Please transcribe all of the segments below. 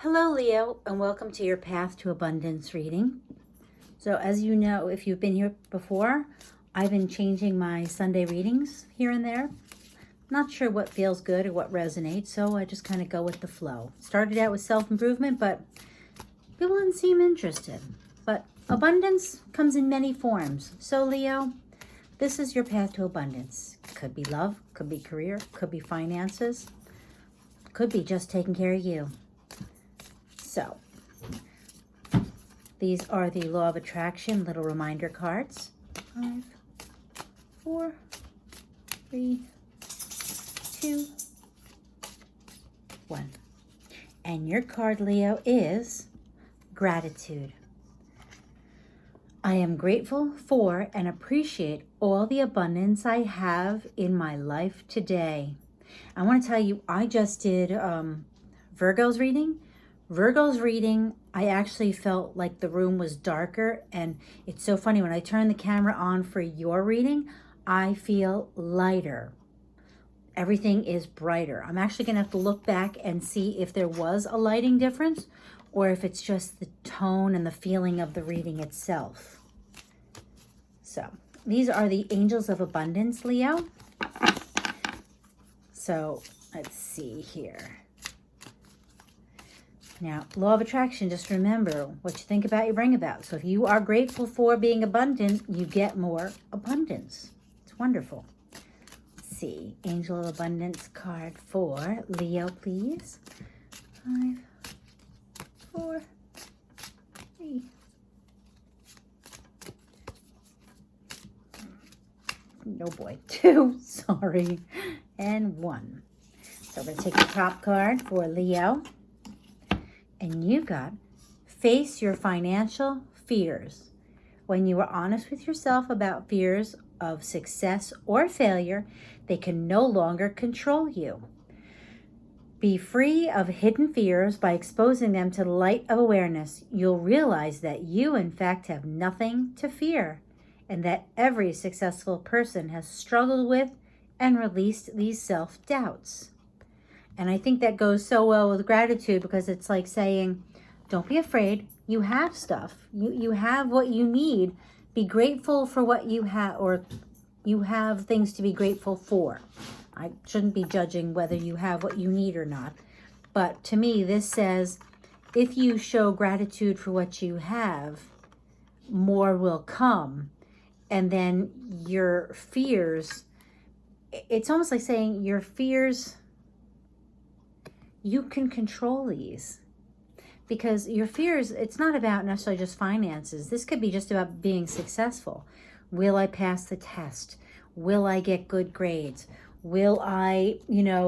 Hello, Leo, and welcome to your Path to Abundance reading. So as you know, if you've been here before, I've been changing my Sunday readings here and there. Not sure what feels good or what resonates, so I just kind of go with the flow. Started out with self-improvement, but people didn't seem interested. But abundance comes in many forms. So Leo, this is your path to abundance. Could be love, could be career, could be finances, could be just taking care of you. So, these are the Law of Attraction little reminder cards. 5, 4, 3, 2, 1. And your card, Leo, is gratitude. I am grateful for and appreciate all the abundance I have in my life today. I want to tell you, I just did Virgo's reading. Virgo's reading, I actually felt like the room was darker, and it's so funny, when I turn the camera on for your reading, I feel lighter. Everything is brighter. I'm actually going to have to look back and see if there was a lighting difference or if it's just the tone and the feeling of the reading itself. So, these are the Angels of Abundance, Leo. So, let's see here. Now, Law of Attraction, just remember, what you think about, you bring about. So if you are grateful for being abundant, you get more abundance. It's wonderful. Let's see, Angel of Abundance card for Leo, please. 5, 4, 3. No boy, 2, sorry, and 1. So we're going to take the top card for Leo. And you got, face your financial fears. When you are honest with yourself about fears of success or failure, they can no longer control you. Be free of hidden fears by exposing them to the light of awareness. You'll realize that you, in fact, have nothing to fear, and that every successful person has struggled with and released these self-doubts. And I think that goes so well with gratitude, because it's like saying, don't be afraid. You have stuff. You have what you need. Be grateful for what you have, or you have things to be grateful for. I shouldn't be judging whether you have what you need or not. But to me, this says, if you show gratitude for what you have, more will come. And then your fears, it's almost like saying your fears, you can control these, because your fears, it's not about necessarily just finances. This could be just about being successful. Will I pass the test? Will I get good grades? Will I,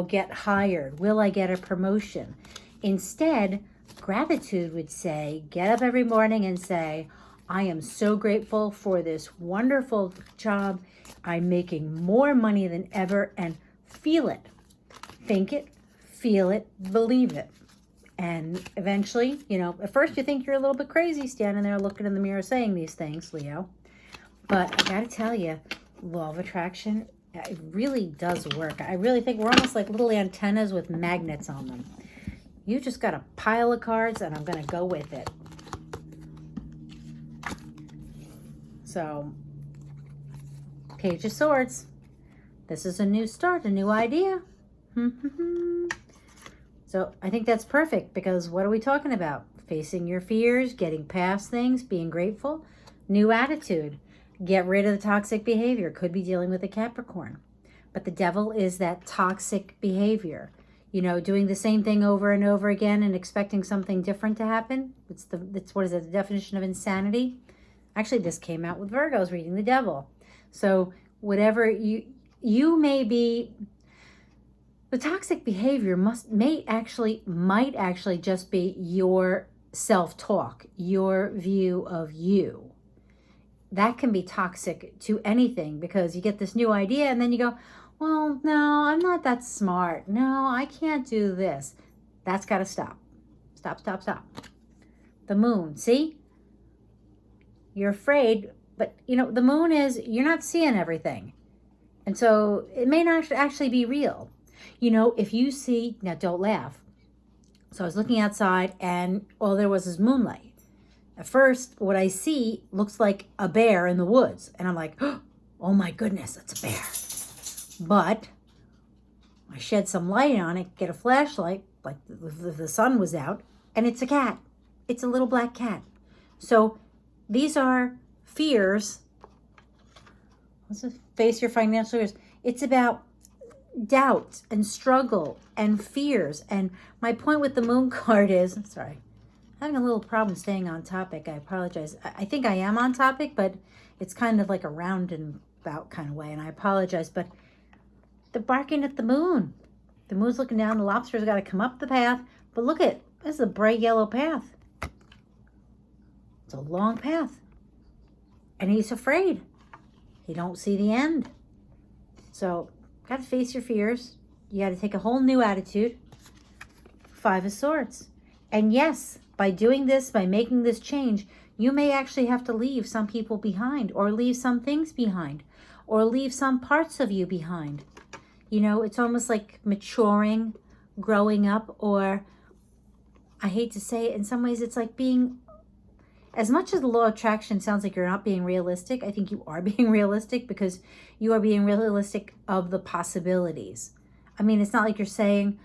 get hired? Will I get a promotion? Instead, gratitude would say, get up every morning and say, I am so grateful for this wonderful job. I'm making more money than ever, and feel it. Think it. Feel it, believe it. And eventually, at first you think you're a little bit crazy standing there looking in the mirror saying these things, Leo. But I gotta tell you, Law of Attraction, it really does work. I really think we're almost like little antennas with magnets on them. You just got a pile of cards, and I'm gonna go with it. So, Page of Swords. This is a new start, a new idea. So I think that's perfect, because what are we talking about? Facing your fears, getting past things, being grateful, new attitude, get rid of the toxic behavior. Could be dealing with a Capricorn. But the devil is that toxic behavior. Doing the same thing over and over again and expecting something different to happen. It's what is it, the definition of insanity? Actually, this came out with Virgo's reading, the devil. So whatever you may be, the toxic behavior might actually just be your self-talk, your view of you. That can be toxic to anything, because you get this new idea and then you go, well, no, I'm not that smart. No, I can't do this. That's got to stop. Stop, stop, stop. The moon, see? You're afraid, but the moon is, you're not seeing everything. And so it may not actually be real. If you see, now don't laugh, So I was looking outside and all there was moonlight. At first, what I see looks like a bear in the woods. And I'm like, oh my goodness, it's a bear. But I shed some light on it, get a flashlight, like the sun was out, and it's a cat. It's a little black cat. So these are fears. Let's just face your financial fears. It's about doubt and struggle and fears. And my point with the moon card is, sorry, I'm having a little problem staying on topic. I apologize. I think I am on topic, but it's kind of like a roundabout kind of way. And I apologize, but they're barking at the moon. The moon's looking down. The lobster's got to come up the path. But look at, this is a bright yellow path. It's a long path. And he's afraid. He don't see the end. So, got to face your fears. You got to take a whole new attitude. 5 of Swords. And yes, by doing this, by making this change, you may actually have to leave some people behind, or leave some things behind, or leave some parts of you behind. You know, it's almost like maturing, growing up, or I hate to say it, in some ways it's like being, as much as the law of attraction sounds like you're not being realistic, I think you are being realistic, because you are being realistic of the possibilities. I mean, it's not like you're saying,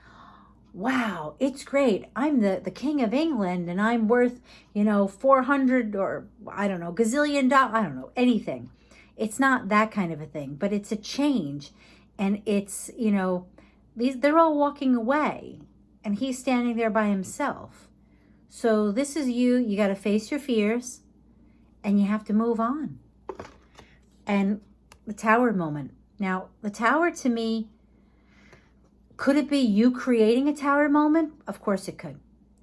wow, it's great. I'm the king of England and I'm worth, 400 or I don't know, gazillion dollars, I don't know, anything. It's not that kind of a thing, but it's a change. And it's, they're all walking away and he's standing there by himself. So this is you got to face your fears and you have to move on. And the Tower moment. Now, the Tower to me, could it be you creating a Tower moment? Of course it could.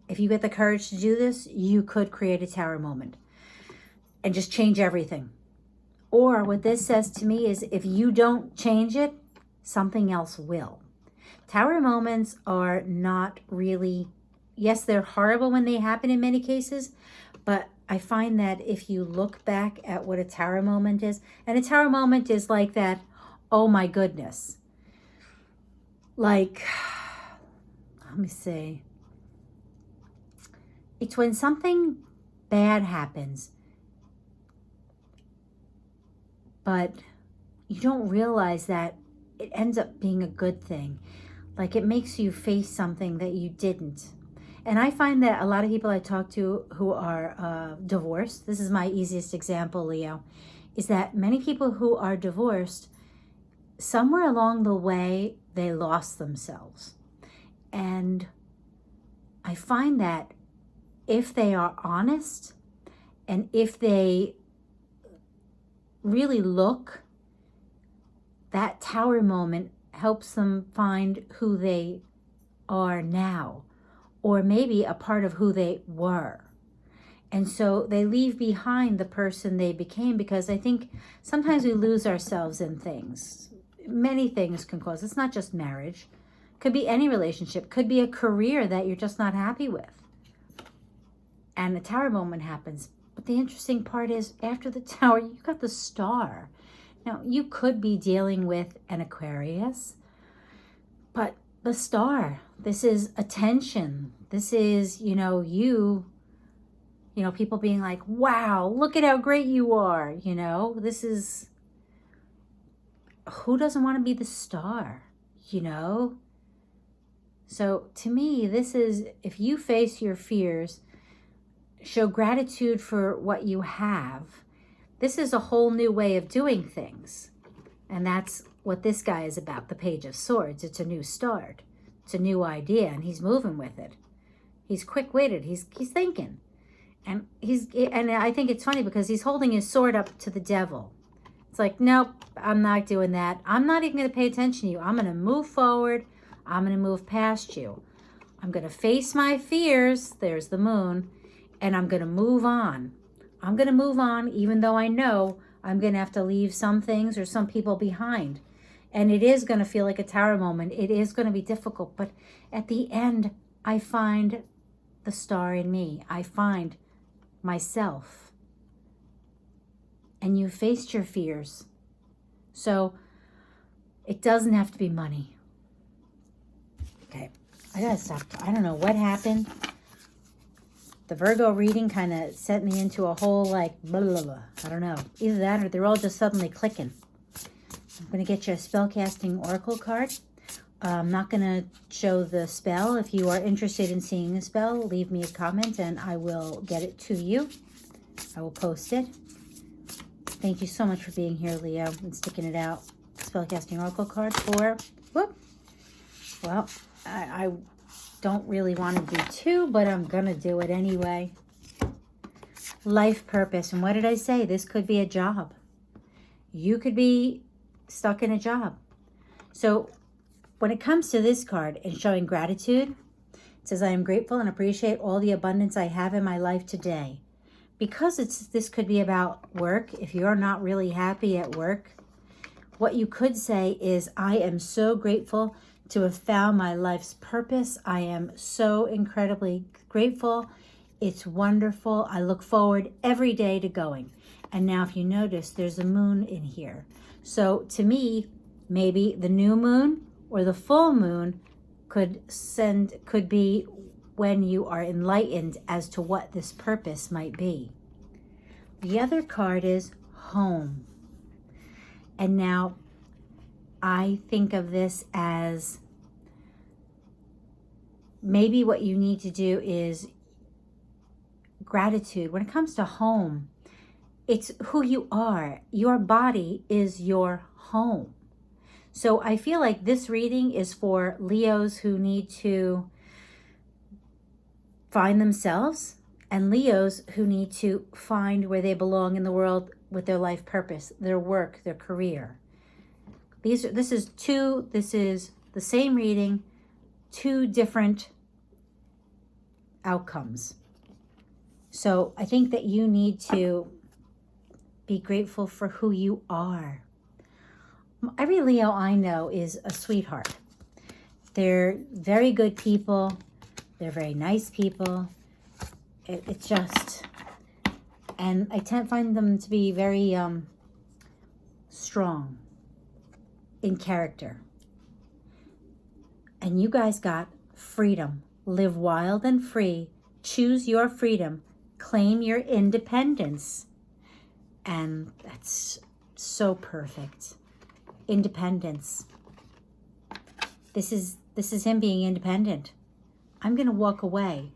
If you get the courage to do this, you could create a Tower moment and just change everything. Or what this says to me is if you don't change it, something else will. Tower moments are not really, yes, they're horrible when they happen in many cases, but I find that if you look back at what a Tower moment is, and a Tower moment is like that, oh my goodness. Like, let me see. It's when something bad happens, but you don't realize that it ends up being a good thing. Like it makes you face something that you didn't. And I find that a lot of people I talk to who are divorced, this is my easiest example, Leo, is that many people who are divorced, somewhere along the way, they lost themselves. And I find that if they are honest and if they really look, that Tower moment helps them find who they are now, or maybe a part of who they were. And so they leave behind the person they became, because I think sometimes we lose ourselves in things. Many things can cause, it's not just marriage. Could be any relationship, could be a career that you're just not happy with. And the Tower moment happens. But the interesting part is after the Tower, you got the Star. Now, you could be dealing with an Aquarius, but the Star, this is attention. This is, people being like, wow, look at how great you are. This is, who doesn't want to be the Star, So to me, this is, if you face your fears, show gratitude for what you have. This is a whole new way of doing things. And that's what this guy is about, the Page of Swords. It's a new start. It's a new idea, and he's moving with it. He's quick-witted. He's thinking. And I think it's funny because he's holding his sword up to the devil. It's like, nope, I'm not doing that. I'm not even going to pay attention to you. I'm going to move forward. I'm going to move past you. I'm going to face my fears. There's the moon. And I'm going to move on. I'm going to move on even though I know I'm going to have to leave some things or some people behind. And it is going to feel like a Tower moment. It is going to be difficult. But at the end, I find the Star in me. I find myself. And you faced your fears. So it doesn't have to be money. Okay. I gotta stop. I don't know what happened. The Virgo reading kind of sent me into a whole like blah, blah, blah. I don't know. Either that or they're all just suddenly clicking. I'm going to get you a spellcasting oracle card. I'm not going to show the spell. If you are interested in seeing the spell, leave me a comment and I will get it to you. I will post it. Thank you so much for being here, Leo, and sticking it out. Spellcasting oracle card for, whoop. Well, I don't really want to do two, but I'm going to do it anyway. Life purpose. And what did I say? This could be a job. You could be stuck in a job. So when it comes to this card and showing gratitude, it says, I am grateful and appreciate all the abundance I have in my life today. Because this could be about work. If you're not really happy at work, what you could say is, I am so grateful to have found my life's purpose. I am so incredibly grateful. It's wonderful. I look forward every day to going. And now if you notice, there's a moon in here. So to me, maybe the new moon or the full moon could be when you are enlightened as to what this purpose might be. The other card is home. And now I think of this as maybe what you need to do is gratitude. When it comes to home, it's who you are. Your body is your home. So I feel like this reading is for Leos who need to find themselves and Leos who need to find where they belong in the world with their life purpose, their work, their career. This is the same reading, two different outcomes. So I think that you need to be grateful for who you are. Every Leo I know is a sweetheart. They're very good people. They're very nice people. It's just, and I find them to be very strong in character. And you guys got freedom. Live wild and free. Choose your freedom. Claim your independence. And that's so perfect. Independence. This is him being independent. I'm going to walk away.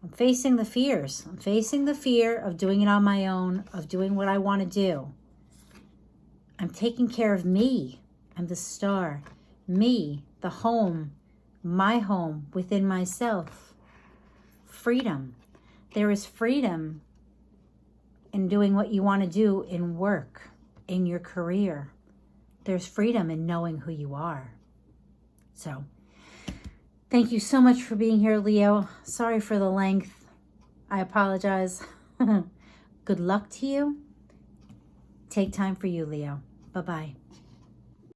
I'm facing the fears. I'm facing the fear of doing it on my own, of doing what I want to do. I'm taking care of me. I'm the star. Me, the home, my home within myself. Freedom. There is freedom in doing what you want to do in work, in your career. There's freedom in knowing who you are. So, thank you so much for being here, Leo. Sorry for the length. I apologize. Good luck to you. Take time for you, Leo. Bye-bye.